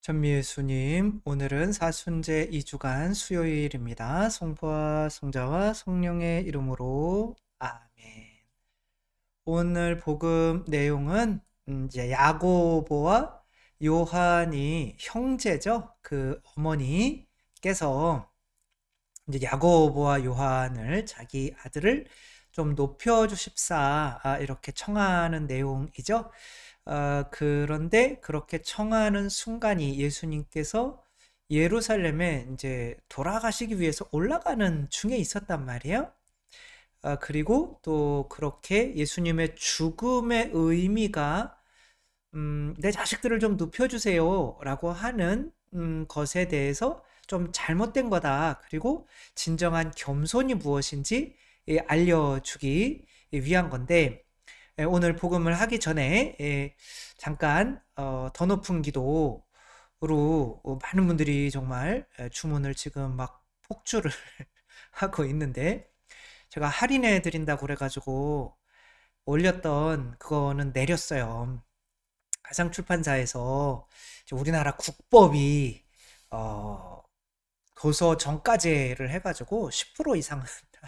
전미예수님, 오늘은 사순제 2주간 수요일입니다. 성부와 성자와 성령의 이름으로 아멘. 오늘 복음 내용은 이제 야고보와 요한이 형제죠. 그 어머니께서 이제 야고보와 요한을 자기 아들을 좀 높여주십사 이렇게 청하는 내용이죠. 그런데 그렇게 청하는 순간이 예수님께서 예루살렘에 이제 돌아가시기 위해서 올라가는 중에 있었단 말이에요. 그리고 또 그렇게 예수님의 죽음의 의미가 내 자식들을 좀 눕혀주세요 라고 하는 것에 대해서 좀 잘못된 거다. 그리고 진정한 겸손이 무엇인지 알려주기 위한 건데, 오늘 복음을 하기 전에 잠깐 더 높은 기도로 많은 분들이 정말 주문을 지금 막 폭주를 하고 있는데, 제가 할인해 드린다고 그래가지고 올렸던 그거는 내렸어요. 가상출판사에서 우리나라 국법이 도서 정가제를 해가지고 10% 이상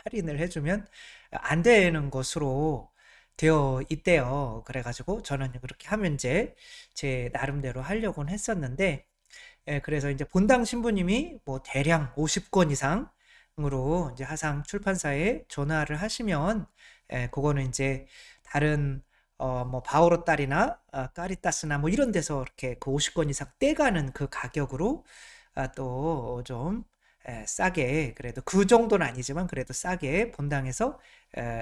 할인을 해주면 안 되는 것으로 되어 있대요. 그래가지고 저는 그렇게 하면 이제 제 나름대로 하려고는 했었는데, 그래서 이제 본당 신부님이 뭐 대량 50권 이상으로 이제 하상 출판사에 전화를 하시면, 그거는 이제 다른 뭐 바오로 딸이나 까리따스나 뭐 이런 데서 이렇게 그 50권 이상 떼가는 그 가격으로 또 좀 싸게, 그래도 그 정도는 아니지만 그래도 싸게 본당에서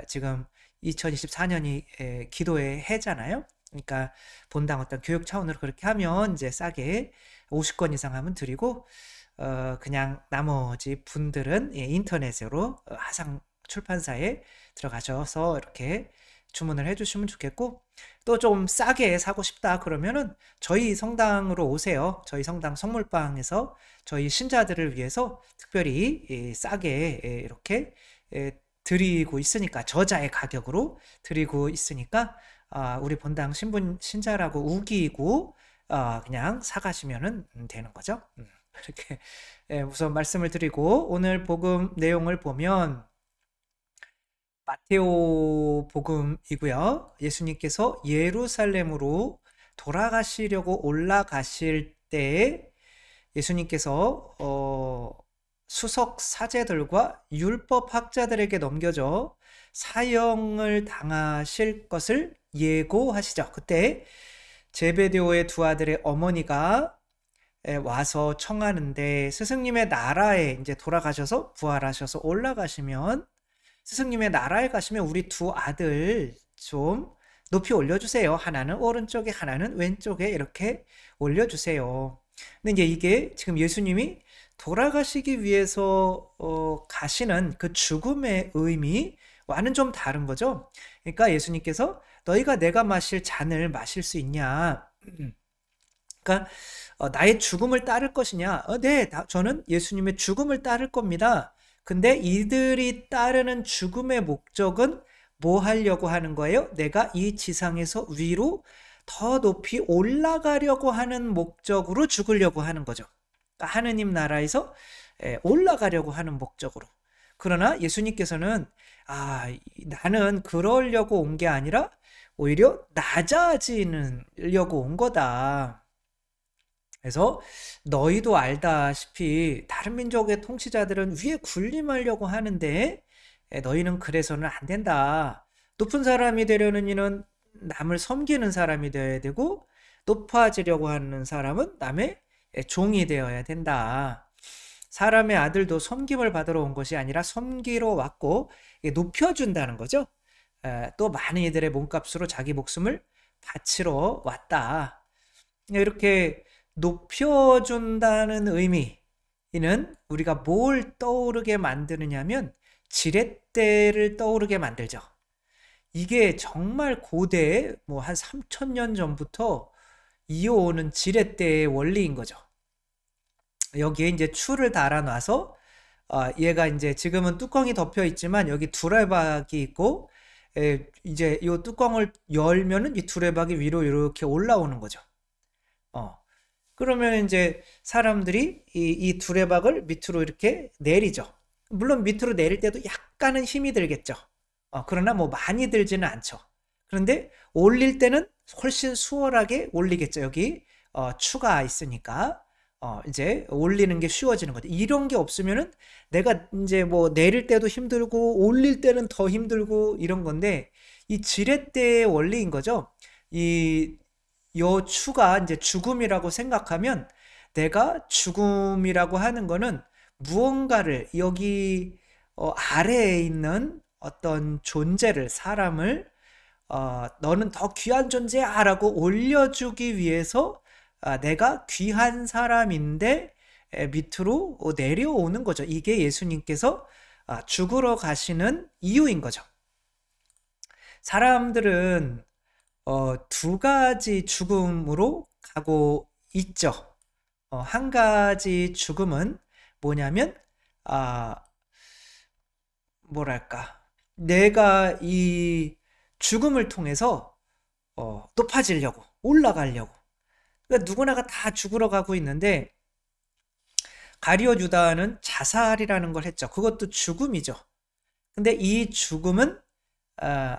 지금 2024년이 기도의 해잖아요. 그러니까 본당 어떤 교육 차원으로 그렇게 하면 이제 싸게 50권 이상 하면 드리고, 그냥 나머지 분들은 인터넷으로 하상 출판사에 들어가셔서 이렇게 주문을 해주시면 좋겠고, 또 좀 싸게 사고 싶다 그러면은 저희 성당으로 오세요. 저희 성당 성물방에서 저희 신자들을 위해서 특별히 싸게 이렇게 드리고 있으니까, 저자의 가격으로 드리고 있으니까 우리 본당 신자라고 우기고 그냥 사가시면 되는 거죠. 이렇게 우선 말씀을 드리고, 오늘 복음 내용을 보면 마테오 복음이고요. 예수님께서 예루살렘으로 돌아가시려고 올라가실 때 예수님께서 수석 사제들과 율법 학자들에게 넘겨져 사형을 당하실 것을 예고하시죠. 그때 제베데오의 두 아들의 어머니가 와서 청하는데, 스승님의 나라에 이제 돌아가셔서 부활하셔서 올라가시면, 스승님의 나라에 가시면 우리 두 아들 좀 높이 올려주세요. 하나는 오른쪽에 하나는 왼쪽에 이렇게 올려주세요. 근데 이제 이게 지금 예수님이 돌아가시기 위해서 가시는 그 죽음의 의미와는 좀 다른 거죠. 그러니까 예수님께서 너희가 내가 마실 잔을 마실 수 있냐? 그러니까 나의 죽음을 따를 것이냐? 네, 저는 예수님의 죽음을 따를 겁니다. 근데 이들이 따르는 죽음의 목적은 뭐 하려고 하는 거예요? 내가 이 지상에서 위로 더 높이 올라가려고 하는 목적으로 죽으려고 하는 거죠. 그러니까 하느님 나라에서 올라가려고 하는 목적으로. 그러나 예수님께서는 나는 그러려고 온 게 아니라 오히려 낮아지려고 온 거다. 그래서 너희도 알다시피 다른 민족의 통치자들은 위에 군림하려고 하는데 너희는 그래서는 안 된다. 높은 사람이 되려는 이는 남을 섬기는 사람이 되어야 되고, 높아지려고 하는 사람은 남의 종이 되어야 된다. 사람의 아들도 섬김을 받으러 온 것이 아니라 섬기러 왔고, 높여준다는 거죠. 또 많은 이들의 몸값으로 자기 목숨을 바치러 왔다. 이렇게 높여준다는 의미는 우리가 뭘 떠오르게 만드느냐면 지렛대를 떠오르게 만들죠. 이게 정말 고대 뭐 한 3000년 전부터 이어오는 지렛대의 원리인 거죠. 여기에 이제 추를 달아놔서 얘가 이제 지금은 뚜껑이 덮여 있지만 여기 두레박이 있고, 이제 이 뚜껑을 열면은 이 두레박이 위로 이렇게 올라오는 거죠. 어. 그러면 이제 사람들이 이 두레박을 밑으로 이렇게 내리죠. 물론 밑으로 내릴 때도 약간은 힘이 들겠죠. 그러나 뭐 많이 들지는 않죠. 그런데 올릴 때는 훨씬 수월하게 올리겠죠. 여기 추가 있으니까 이제 올리는 게 쉬워지는 거죠. 이런 게 없으면은 내가 이제 뭐 내릴 때도 힘들고 올릴 때는 더 힘들고 이런 건데, 이 지렛대의 원리인 거죠. 요 추가 이제 죽음이라고 생각하면, 내가 죽음이라고 하는 거는 무언가를 여기 아래에 있는 어떤 존재를, 사람을 너는 더 귀한 존재야 라고 올려주기 위해서 내가 귀한 사람인데 밑으로 내려오는 거죠. 이게 예수님께서 죽으러 가시는 이유인 거죠. 사람들은 두 가지 죽음으로 가고 있죠. 한 가지 죽음은 뭐냐면 뭐랄까, 내가 이 죽음을 통해서 높아지려고, 올라가려고, 그러니까 누구나가 다 죽으러 가고 있는데, 가룟 유다는 자살이라는 걸 했죠. 그것도 죽음이죠. 근데 이 죽음은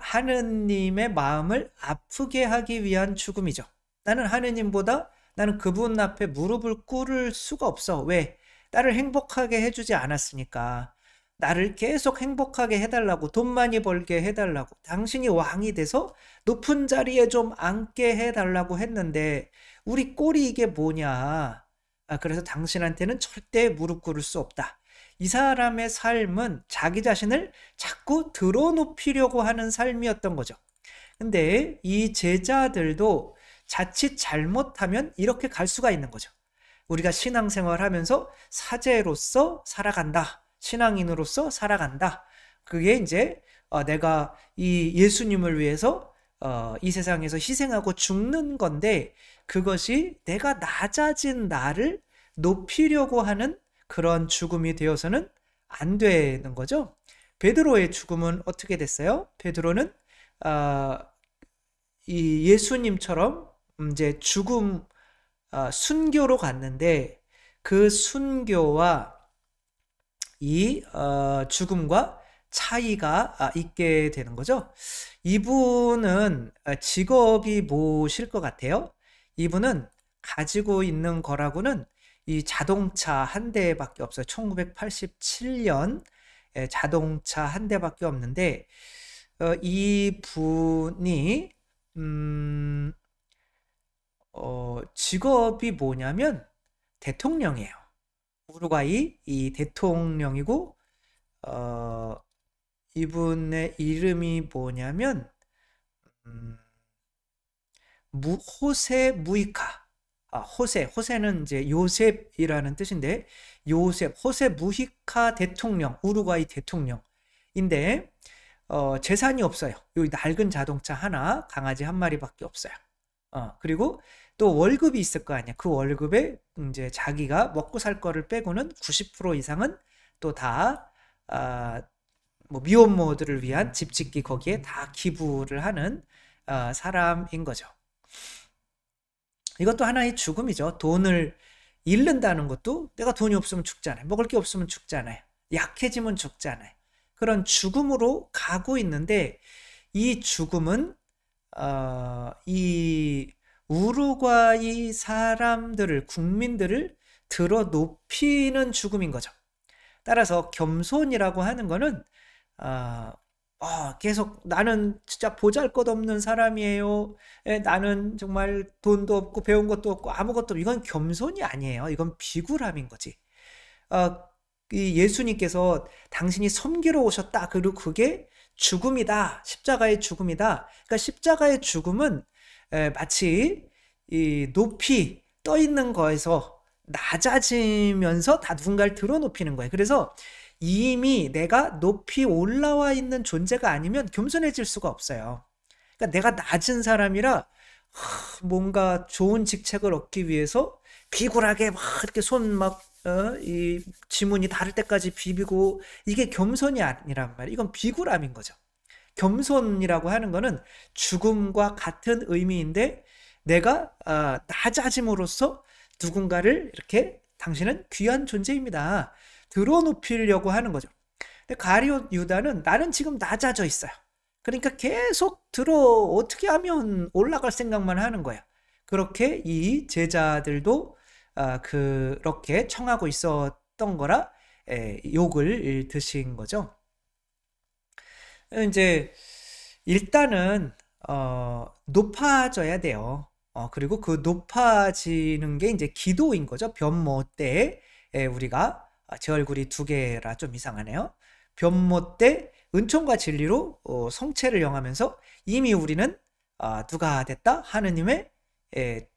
하느님의 마음을 아프게 하기 위한 죽음이죠. 나는 하느님보다, 나는 그분 앞에 무릎을 꿇을 수가 없어. 왜? 나를 행복하게 해주지 않았으니까. 나를 계속 행복하게 해달라고, 돈 많이 벌게 해달라고, 당신이 왕이 돼서 높은 자리에 좀 앉게 해달라고 했는데 우리 꼴이 이게 뭐냐. 그래서 당신한테는 절대 무릎 꿇을 수 없다. 이 사람의 삶은 자기 자신을 자꾸 들어높이려고 하는 삶이었던 거죠. 근데 이 제자들도 자칫 잘못하면 이렇게 갈 수가 있는 거죠. 우리가 신앙생활 하면서 사제로서 살아간다, 신앙인으로서 살아간다. 그게 이제 내가 이 예수님을 위해서 이 세상에서 희생하고 죽는 건데, 그것이 내가 낮아진 나를 높이려고 하는 그런 죽음이 되어서는 안 되는 거죠. 베드로의 죽음은 어떻게 됐어요? 베드로는 이 예수님처럼 이제 죽음, 순교로 갔는데, 그 순교와 이 죽음과 차이가 있게 되는 거죠. 이분은 직업이 뭐실 것 같아요? 이분은 가지고 있는 거라고는 이 자동차 한 대밖에 없어요. 1987년 자동차 한 대밖에 없는데, 이 분이 직업이 뭐냐면 대통령이에요. 우루과이 이 대통령이고, 이분의 이름이 뭐냐면 호세 무히카. 호세는 이제 요셉이라는 뜻인데, 호세 무히카 대통령, 우루과이 대통령인데, 재산이 없어요. 요 낡은 자동차 하나, 강아지 한 마리밖에 없어요. 그리고 또 월급이 있을 거 아니야. 그 월급에 이제 자기가 먹고 살 거를 빼고는 90% 이상은 또 다 뭐 미혼모들을 위한 집 짓기, 거기에 다 기부를 하는 사람인 거죠. 이것도 하나의 죽음이죠. 돈을 잃는다는 것도, 내가 돈이 없으면 죽잖아요. 먹을 게 없으면 죽잖아요. 약해지면 죽잖아요. 그런 죽음으로 가고 있는데, 이 죽음은 이 우루과이 사람들을, 국민들을 들어 높이는 죽음인 거죠. 따라서 겸손이라고 하는 거는 계속 나는 진짜 보잘것없는 사람이에요. 나는 정말 돈도 없고 배운 것도 없고 아무것도 없고, 이건 겸손이 아니에요. 이건 비굴함인 거지. 이 예수님께서 당신이 섬기러 오셨다, 그리고 그게 죽음이다, 십자가의 죽음이다. 그러니까 십자가의 죽음은 마치 이 높이 떠 있는 거에서 낮아지면서 다 누군가를 들어 높이는 거예요. 그래서 이미 내가 높이 올라와 있는 존재가 아니면 겸손해질 수가 없어요. 그러니까 내가 낮은 사람이라 뭔가 좋은 직책을 얻기 위해서 비굴하게 막 이렇게 이 지문이 닳을 때까지 비비고, 이게 겸손이 아니란 말이에요. 이건 비굴함인 거죠. 겸손이라고 하는 거는 죽음과 같은 의미인데, 내가 낮아짐으로써 누군가를 이렇게 당신은 귀한 존재입니다. 들어높이려고 하는 거죠. 근데 가룟 유다는 나는 지금 낮아져 있어요. 그러니까 계속 어떻게 하면 올라갈 생각만 하는 거예요. 그렇게 이 제자들도 그렇게 청하고 있었던 거라 욕을 드신 거죠. 이제 일단은 높아져야 돼요. 그리고 그 높아지는 게 이제 기도인 거죠. 변모 때 우리가 제 얼굴이 두 개라 좀 이상하네요. 변모 때 은총과 진리로 성체를 영하면서 이미 우리는 누가 됐다? 하느님의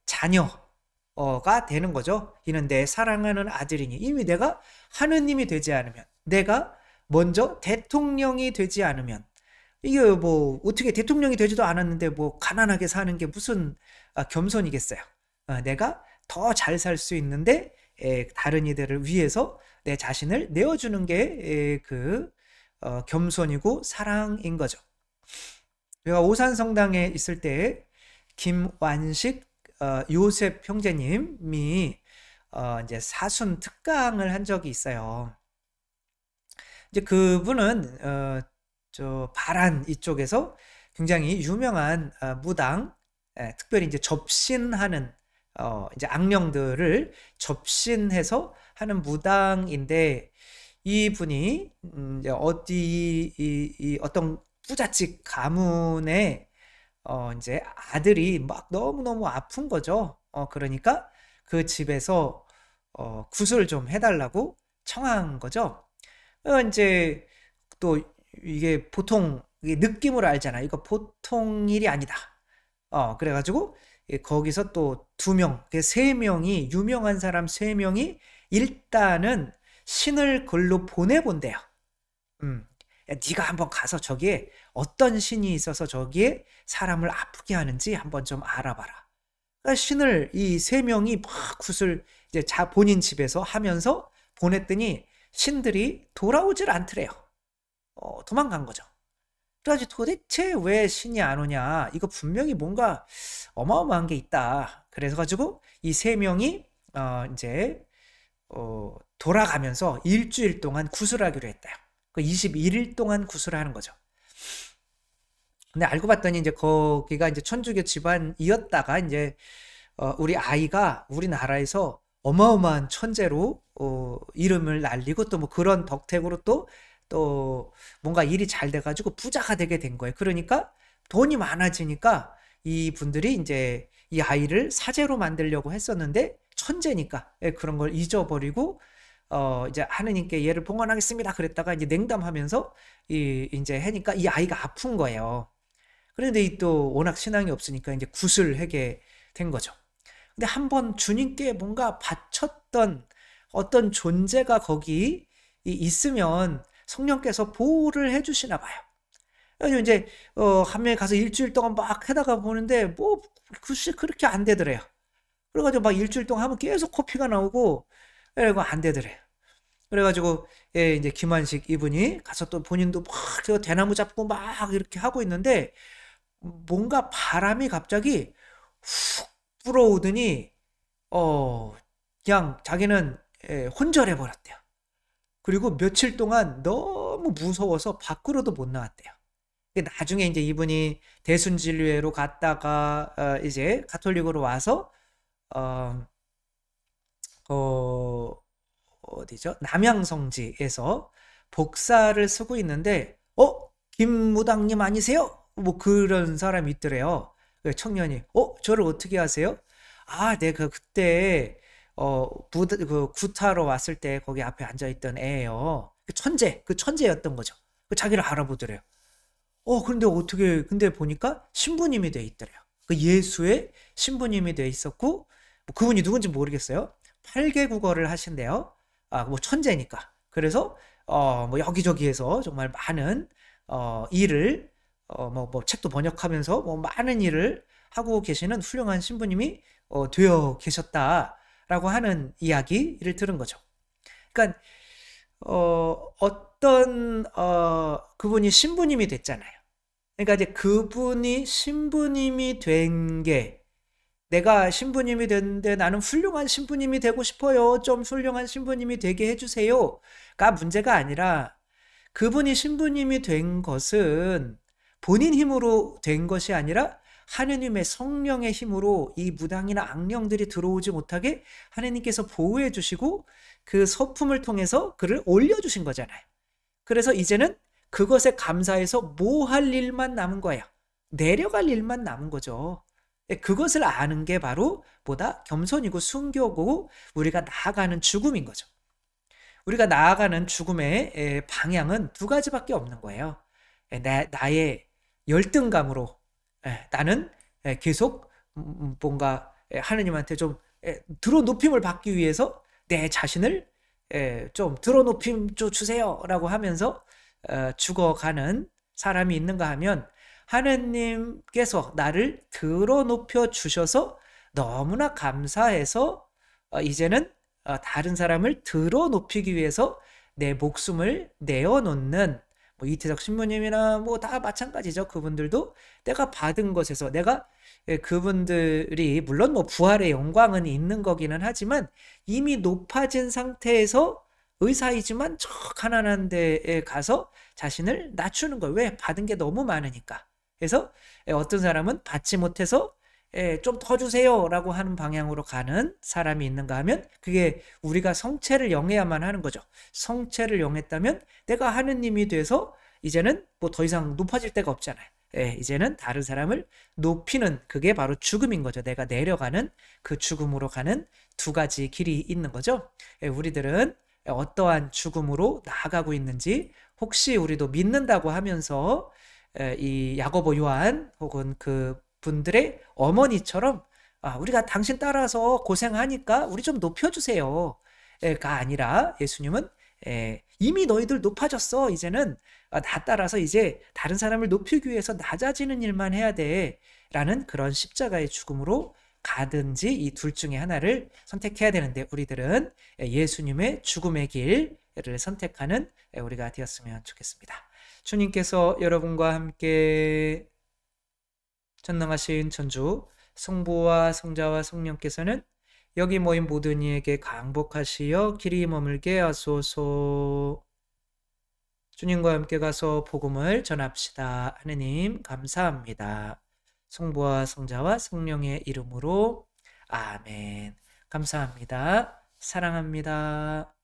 자녀가 되는 거죠. 이는 내 사랑하는 아들이니. 이미 내가 하느님이 되지 않으면, 내가 먼저 대통령이 되지 않으면, 이게 뭐 어떻게 대통령이 되지도 않았는데 뭐 가난하게 사는 게 무슨 겸손이겠어요. 내가 더 잘 살 수 있는데 다른 이들을 위해서 내 자신을 내어주는 게 겸손이고 사랑인 거죠. 제가 오산성당에 있을 때 김완식 요셉 형제님이 이제 사순 특강을 한 적이 있어요. 이제 그분은 저 바란 이쪽에서 굉장히 유명한 무당, 특별히 이제 접신하는 이제 악령들을 접신해서 하는 무당인데, 이분이 이제 어떤 부잣집 가문에 이제 아들이 막 너무너무 아픈 거죠. 그러니까 그 집에서 구슬을 좀 해달라고 청한 거죠. 이제 또 이게 보통 느낌으로 알잖아. 이거 보통 일이 아니다. 그래가지고 거기서 또 2명, 3명이, 유명한 사람 3명이 일단은 신을 글로 보내본대요. 야, 네가 한번 가서 저기에 어떤 신이 있어서 저기에 사람을 아프게 하는지 한번 좀 알아봐라. 그러니까 신을 이 3명이 막 굿을 이제 본인 집에서 하면서 보냈더니 신들이 돌아오질 않더래요. 도망간 거죠. 그래가지고 도대체 왜 신이 안 오냐? 이거 분명히 뭔가 어마어마한 게 있다. 그래서 가지고 이 3명이 이제 돌아가면서 일주일 동안 구슬하기로 했대요. 그 21일 동안 구슬을 하는 거죠. 근데 알고 봤더니 이제 거기가 이제 천주교 집안이었다가 이제 우리 아이가 우리나라에서 어마어마한 천재로 이름을 날리고 또 뭐 그런 덕택으로 또 뭔가 일이 잘 돼가지고 부자가 되게 된 거예요. 그러니까 돈이 많아지니까 이 분들이 이제 이 아이를 사제로 만들려고 했었는데 천재니까 그런 걸 잊어버리고 이제 하느님께 얘를 봉헌하겠습니다. 그랬다가 이제 냉담하면서 이제 하니까 이 아이가 아픈 거예요. 그런데 또 워낙 신앙이 없으니까 이제 구슬하게 된 거죠. 근데 한번 주님께 뭔가 바쳤던 어떤 존재가 거기 있으면 성령께서 보호를 해주시나 봐요. 그래서 이제 한명에 가서 일주일 동안 막 하다가 보는데 뭐 글쎄 그렇게 안 되더래요. 그래가지고 막 일주일 동안 하면 계속 코피가 나오고 이거 안 되더래요. 그래가지고 이제 김한식 이분이 가서 또 본인도 막 대나무 잡고 막 이렇게 하고 있는데 뭔가 바람이 갑자기 훅 불어오더니 그냥 자기는 혼절해 버렸대요. 그리고 며칠 동안 너무 무서워서 밖으로도 못 나왔대요. 나중에 이제 이분이 대순진료회로 갔다가 이제 가톨릭으로 와서 어디죠? 남양성지에서 복사를 쓰고 있는데 김무당님 아니세요? 뭐 그런 사람이 있더래요. 청년이 저를 어떻게 아세요? 내가 그때 그 구타로 왔을 때 거기 앞에 앉아있던 애예요. 그 천재였던 거죠. 자기를 알아보더래요. 그런데 근데 보니까 신부님이 돼 있더래요. 그 예수의 신부님이 돼 있었고, 뭐 그분이 누군지 모르겠어요. 8개 국어를 하신대요. 뭐 천재니까. 그래서 뭐 여기저기에서 정말 많은 일을 뭐 책도 번역하면서 뭐 많은 일을 하고 계시는 훌륭한 신부님이 되어 계셨다라고 하는 이야기를 들은 거죠. 그러니까 어떤 그분이 신부님이 됐잖아요. 그러니까 이제 그분이 신부님이 된 게 내가 신부님이 됐는데 나는 훌륭한 신부님이 되고 싶어요. 좀 훌륭한 신부님이 되게 해주세요가 문제가 아니라 그분이 신부님이 된 것은 본인 힘으로 된 것이 아니라 하느님의 성령의 힘으로 이 무당이나 악령들이 들어오지 못하게 하느님께서 보호해 주시고 그 서품을 통해서 그를 올려주신 거잖아요. 그래서 이제는 그것에 감사해서 뭐 할 일만 남은 거예요. 내려갈 일만 남은 거죠. 그것을 아는 게 바로 보다 겸손이고 순교고 우리가 나아가는 죽음인 거죠. 우리가 나아가는 죽음의 방향은 두 가지밖에 없는 거예요. 나의 열등감으로 나는 계속 뭔가 하느님한테 좀 드러높임을 받기 위해서 내 자신을 좀 드러높임 좀 주세요 라고 하면서 죽어가는 사람이 있는가 하면 하느님께서 나를 드러높여 주셔서 너무나 감사해서 이제는 다른 사람을 드러높이기 위해서 내 목숨을 내어놓는 뭐 이태석 신부님이나 뭐 다 마찬가지죠. 그분들도 내가 받은 것에서 내가 그분들이 물론 뭐 부활의 영광은 있는 거기는 하지만 이미 높아진 상태에서 의사이지만 저 가난한 데에 가서 자신을 낮추는 거예요. 왜? 받은 게 너무 많으니까. 그래서 어떤 사람은 받지 못해서 좀 더 주세요 라고 하는 방향으로 가는 사람이 있는가 하면 그게 우리가 성체를 영해야만 하는 거죠. 성체를 영했다면 내가 하느님이 돼서 이제는 뭐 더 이상 높아질 데가 없잖아요. 이제는 다른 사람을 높이는 그게 바로 죽음인 거죠. 내가 내려가는 그 죽음으로 가는 두 가지 길이 있는 거죠. 우리들은 어떠한 죽음으로 나아가고 있는지 혹시 우리도 믿는다고 하면서 이 야고보 요한 혹은 그 분들의 어머니처럼 우리가 당신 따라서 고생하니까 우리 좀 높여주세요가 아니라 예수님은 이미 너희들 높아졌어. 이제는 나 따라서 이제 다른 사람을 높이기 위해서 낮아지는 일만 해야 돼 라는 그런 십자가의 죽음으로 가든지 이 둘 중에 하나를 선택해야 되는데 우리들은 예수님의 죽음의 길을 선택하는 우리가 되었으면 좋겠습니다. 주님께서 여러분과 함께 전능하신 천주 성부와 성자와 성령께서는 여기 모인 모든 이에게 강복하시어 길이 머물게 하소서. 주님과 함께 가서 복음을 전합시다. 하느님 감사합니다. 성부와 성자와 성령의 이름으로 아멘. 감사합니다. 사랑합니다.